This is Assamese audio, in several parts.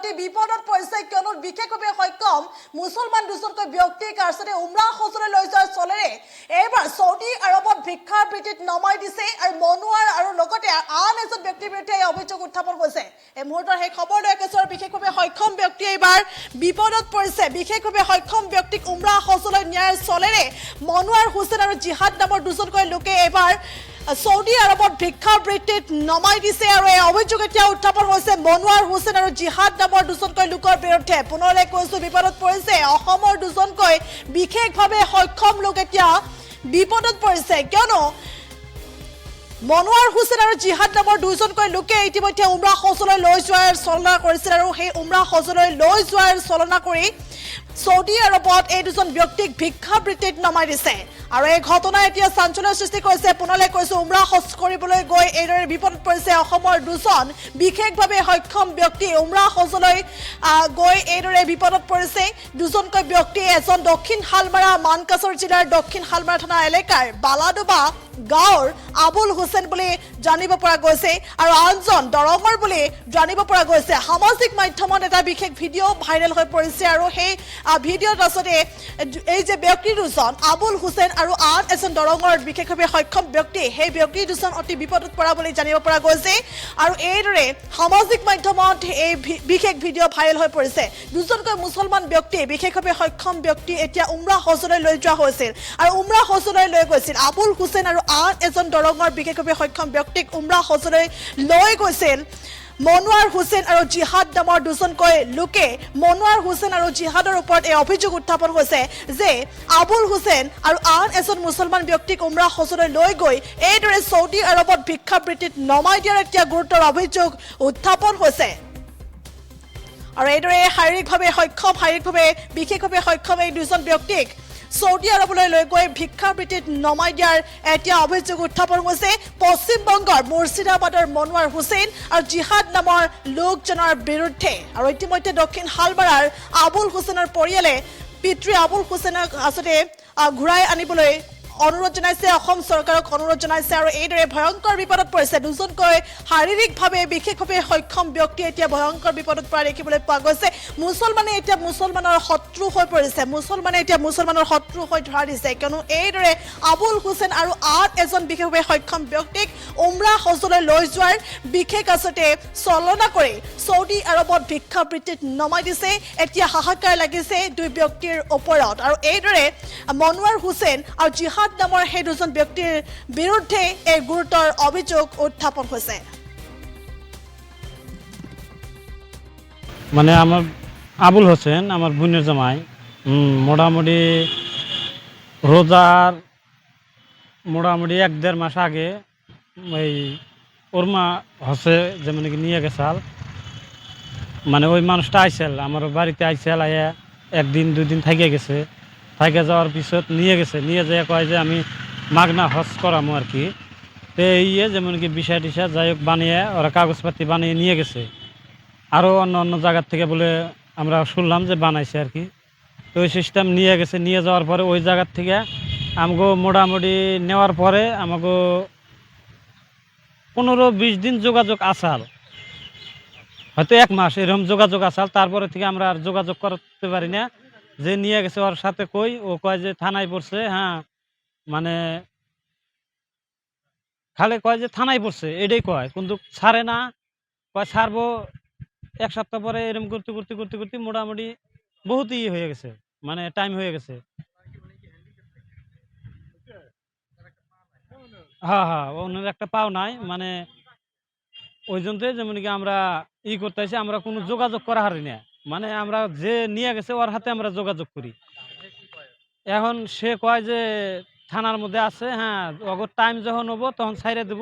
অতি বিপদত পৰিছে কিয়নো বিশেষভাৱে সক্ষম মুছলমান দুজনকৈ ব্যক্তিক আৰ্চতে উমৰা হজলৈ লৈ যোৱাৰ চলেৰে এইবাৰ সৌদি আৰবত ভিক্ষাৰ বৃত্তিত নমাই দিছে আৰু মনোৱাৰ আৰু লগতে আন এজন ব্যক্তিৰ বিৰুদ্ধে এই অভিযোগ উত্থাপন হৈছে। এই মুহূৰ্তৰ সেই খবৰ লৈ কৈছোঁ আৰু বিশেষভাৱে সক্ষম ব্যক্তি এইবাৰ বিপদত পৰিছে। বিশেষভাৱে সক্ষম ব্যক্তিক উমৰা হজলৈ নিয়াৰ চলেৰে মনোৱাৰ হুছেইন আৰু জিহাদ নামৰ দুজনকৈ লোকে এইবাৰ সৌদি আৰবত ভিক্ষাবৃত্তিত নমাই দিছে আৰু এই অভিযোগ এতিয়া উত্থাপন হৈছে মনোৱাৰ হুছেইন আৰু জিহাদ নামৰ দুজনকৈ লোকৰ বিৰুদ্ধে। পুনৰলৈ কৈছোঁ বিপদত পৰিছে অসমৰ দুজনকৈ বিশেষভাৱে সক্ষম লোক এতিয়া বিপদত পৰিছে কিয়নো মনোৱাৰ হুছেইন আৰু জিহাদ নামৰ দুজনকৈ লোকে ইতিমধ্যে উমৰা হজলৈ লৈ যোৱাৰ চলনা কৰিছিল আৰু সেই উমৰা হজলৈ লৈ যোৱাৰ চলনা কৰি সৌদি আৰবত এই দুজন ব্যক্তিক ভিক্ষাবৃত্তিত নমাই দিছে আৰু এই ঘটনাই এতিয়া চাঞ্চল্যৰ সৃষ্টি কৰিছে। পুনৰলৈ কৈছোঁ উমৰা হজ কৰিবলৈ গৈ এইদৰে বিপদত পৰিছে অসমৰ দুজন বিশেষভাৱে সক্ষম ব্যক্তি। উমৰা হজলৈ গৈ এইদৰে বিপদত পৰিছে দুজনকৈ ব্যক্তি। এজন দক্ষিণ শালমাৰা মানকাছৰ জিলাৰ দক্ষিণ শালমাৰা থানা এলেকাৰ বালাডোবা গাঁৱৰ আবুল হুছেইন বুলি জানিব পৰা গৈছে আৰু আনজন দৰঙৰ বুলি জানিব পৰা গৈছে। সামাজিক মাধ্যমত এটা বিশেষ ভিডিঅ' ভাইৰেল হৈ পৰিছে আৰু সেই ভিডিঅ'ত আচলতে এই যে ব্যক্তি দুজন আবুল হুছেইন আৰু আন এজন দৰঙৰ বিশেষভাৱে সক্ষম ব্যক্তি সেই ব্যক্তি দুজন অতি বিপদত পৰা বুলি জানিব পৰা গৈছে আৰু এইদৰে সামাজিক মাধ্যমত এই বিশেষ ভিডিঅ' ভাইৰেল হৈ পৰিছে। দুজনকৈ মুছলমান ব্যক্তি বিশেষভাৱে সক্ষম ব্যক্তি এতিয়া উমৰা হজলৈ লৈ যোৱা হৈছিল আৰু উমৰা হজলৈ লৈ গৈছিল আবুল হুছেইন আৰু আন এজন দৰঙৰ বিশেষভাৱে সক্ষম ব্যক্তিক উমৰা হজলৈ লৈ গৈছিল মনোৱাৰ হুছেইন আৰু জিহাদ নামৰ দুজনকৈ লোকে। মনোৱাৰ হুছেইন আৰু জিহাদৰ ওপৰত এই অভিযোগ উত্থাপন হৈছে যে আবুল হুছেইন আৰু আন এজন মুছলমান ব্যক্তিক উমৰা হজলৈ লৈ গৈ এইদৰে সৌদি আৰবত ভিক্ষাবৃত্তিত নমাই দিয়াৰ এতিয়া গুৰুতৰ অভিযোগ উত্থাপন হৈছে আৰু এইদৰে শাৰীৰিকভাৱে বিশেষভাৱে সক্ষম এই দুজন ব্যক্তিক সৌদি আৰবলৈ লৈ গৈ ভিক্ষাবৃত্তিত নমাই দিয়াৰ এতিয়া অভিযোগ উত্থাপন হৈছে পশ্চিমবংগৰ মুৰ্ছিদাবাদৰ মনোৱাৰ হুছেইন আৰু জিহাদ নামৰ লোকজনৰ বিৰুদ্ধে। আৰু ইতিমধ্যে দক্ষিণ শালমাৰাৰ আবুল হুছেইনৰ পৰিয়ালে পিতৃ আবুল হুছেইনক আচলতে ঘূৰাই আনিবলৈ অনুৰোধ জনাইছে, অসম চৰকাৰক অনুৰোধ জনাইছে আৰু এইদৰে ভয়ংকৰ বিপদত পৰিছে দুজনকৈ শাৰীৰিকভাৱে বিশেষভাৱে সক্ষম ব্যক্তি এতিয়া ভয়ংকৰ বিপদত পৰা দেখিবলৈ পোৱা গৈছে। মুছলমানে এতিয়া মুছলমানৰ শত্ৰু হৈ পৰিছে, মুছলমানৰ শত্ৰু হৈ ধৰা দিছে কিয়নো এইদৰে আবুল হুছেইন আৰু আন এজন বিশেষভাৱে সক্ষম ব্যক্তিক উমৰা হজলৈ লৈ যোৱাৰ বিশেষ আচলতে চলনা কৰি সৌদি আৰবত ভিক্ষাবৃত্তিত নমাই দিছে। এতিয়া হাহাকাৰ লাগিছে দুই ব্যক্তিৰ ওপৰত আৰু এইদৰে মনোৱাৰ হুছেইন আৰু জিহাদ নামৰ সেই দুজন ব্যক্তিৰ বিৰুদ্ধে এই গুৰুতৰ অভিযোগ উত্থাপন হৈছে। মানে আমার আবুল হোসেন আমার বোনের জামাই মোটামুটি রোজার মোটামুটি 1-1.5 মাস আগে ওই ওরমা হসে যেমন কি নিয়ে গেছাল মানে ওই মানুষটা আইসাল আমার বাড়িতে আইসাল আয়া 1-2 দিন থেকে গেছে। থাকে যাওয়ার পিছত নিয়ে গেছে, নিয়ে যেয়ে কয় যে আমি মাগনা হজ করামো আর কি। তো এই যেমন কি বিষয় টিসা যাই হোক বানিয়ে ওরা কাগজপাতি বানিয়ে নিয়ে গেছে। আরও অন্য জায়গার থেকে বলে আমরা শুনলাম যে বানাইছে আর কি। তো ওই সিস্টেম নিয়ে গেছে, নিয়ে যাওয়ার পরে ওই জায়গার থেকে আমাকে মোটামুটি নেওয়ার পরে আমাকে 15-20 দিন যোগাযোগ আসাল, হয়তো 1 মাস এরকম যোগাযোগ আসাল। তারপরে থেকে আমরা আর যোগাযোগ করতে পারি না। যে নিয়ে গেছে ওর সাথে কই, ও কয় যে থানায় পড়ছে। হ্যাঁ মানে খালি কয় যে থানায় পড়ছে এটাই কয়, কিন্তু ছাড়ে না। কয় ছাড়বো 1 সপ্তাহ পরে, এরকম করতে করতে করতে করতে মোটামুটি বহুত হয়ে গেছে, মানে টাইম হয়ে গেছে। হ্যাঁ ওনার একটা পাও নাই, মানে ওই জন্য যেমন কি আমরা করতেছি, আমরা কোনো যোগাযোগ করা হারি না। মানে আমরা যে নিয়ে গেছে ওর হাতে আমরা যোগাযোগ করি। এখন সে কয় যে থানার মধ্যে আছে, হ্যাঁ অগর টাইম যখন হবো তখন ছাইরে দেব,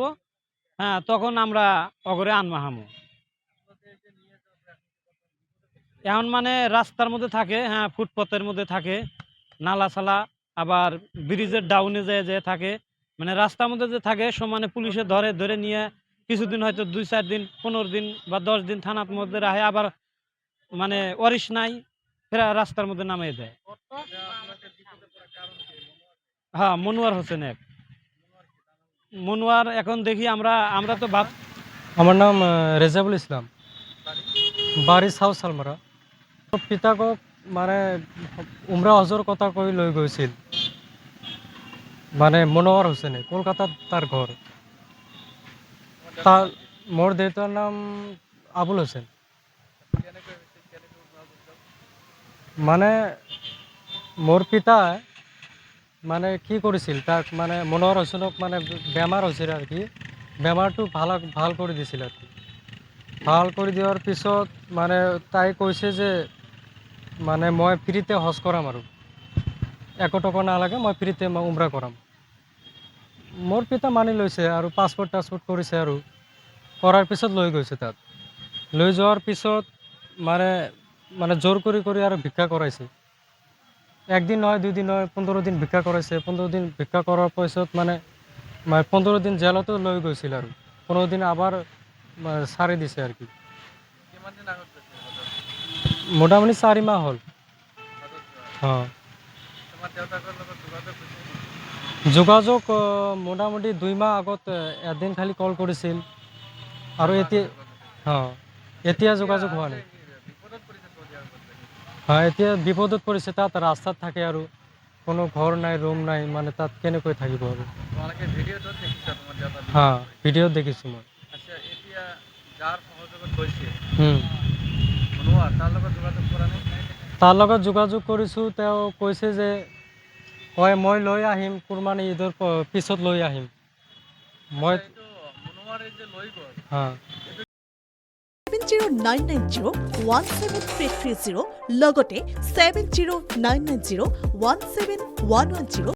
হ্যাঁ তখন আমরা অগরে আনমাহামো। এখন মানে রাস্তার মধ্যে থাকে, হ্যাঁ ফুটপথের মধ্যে থাকে, নালা সালা আবার ব্রিজের ডাউনে যে থাকে, মানে রাস্তার মধ্যে যে থাকে সমানে পুলিশে ধরে নিয়ে কিছুদিন হয়তো 2-4 দিন 15 দিন বা 10 দিন থানার মধ্যে রাখে, আবার মানে ওয়ারিশ নাই ফেরা রাস্তার মধ্যে নামিয়ে দেয়। হ্যাঁ মনোয়ার হোসেন এক মনোয়ার। এখন দেখি আমরা তো ভাব, আমার নাম রেজাবুল ইসলাম, বাৰী চাউ চালমাৰা পিতাকক মানে উমৰা হজৰ কথা কৈ লৈ গৈছিল মানে মনোৱাৰ হুছেইনে কলকাতাত তাৰ ঘৰ তাৰ মোৰ দেউতাৰ নাম আবুল হুছেইন মানে মোৰ পিতাই মানে কি কৰিছিল তাক মানে মনোৱাৰ হুছেইনক মানে বেমাৰ হৈছিল আৰু কি বেমাৰটো ভাল কৰি দিছিল আৰু কি ভাল কৰি দিয়াৰ পিছত মানে তাই কৈছে যে মানে মই ফ্ৰীতে হজ কৰাম আৰু 1 টকা নালাগে মই ফ্ৰীতে মই উমৰা কৰাম মোৰ পিতা মানি লৈছে আৰু পাছপোৰ্ট টাছপোৰ্ট কৰিছে আৰু কৰাৰ পিছত লৈ গৈছে তাত লৈ যোৱাৰ পিছত মানে জোৰ কৰি আৰু ভিক্ষা কৰাইছে একদিন নহয় 2 দিন নহয় 15 দিন ভিক্ষা কৰাইছে 15 দিন ভিক্ষা কৰাৰ পিছত মানে 15 দিন জেলতো লৈ গৈছিল আৰু 15 দিন আবার সারি দিছে আর কি মোটামুটি 4 মাহ হল হ্যাঁ যোগাযোগ মোটামুটি 2 মাহ আগত এদিন খালি কল কৰিছিল আৰু এতিয়া যোগাযোগ হোৱা নাই হ্যাঁ এতিয়া বিপদত পৰিছে তাত ৰাস্তাত থাকে আৰু কোনো ঘৰ নাই ৰুম নাই মানে তাত কেনেকৈ থাকিব আৰু হ্যাঁ ভিডিঅ'ত দেখিছোঁ মই তাৰ লগত যোগাযোগ কৰিছোঁ তেওঁ কৈছে যে হয় মই লৈ আহিম কুৰবানী ঈদৰ পিছত লৈ আহিম মই হ্যাঁ 70990173330 লগতে 70990171110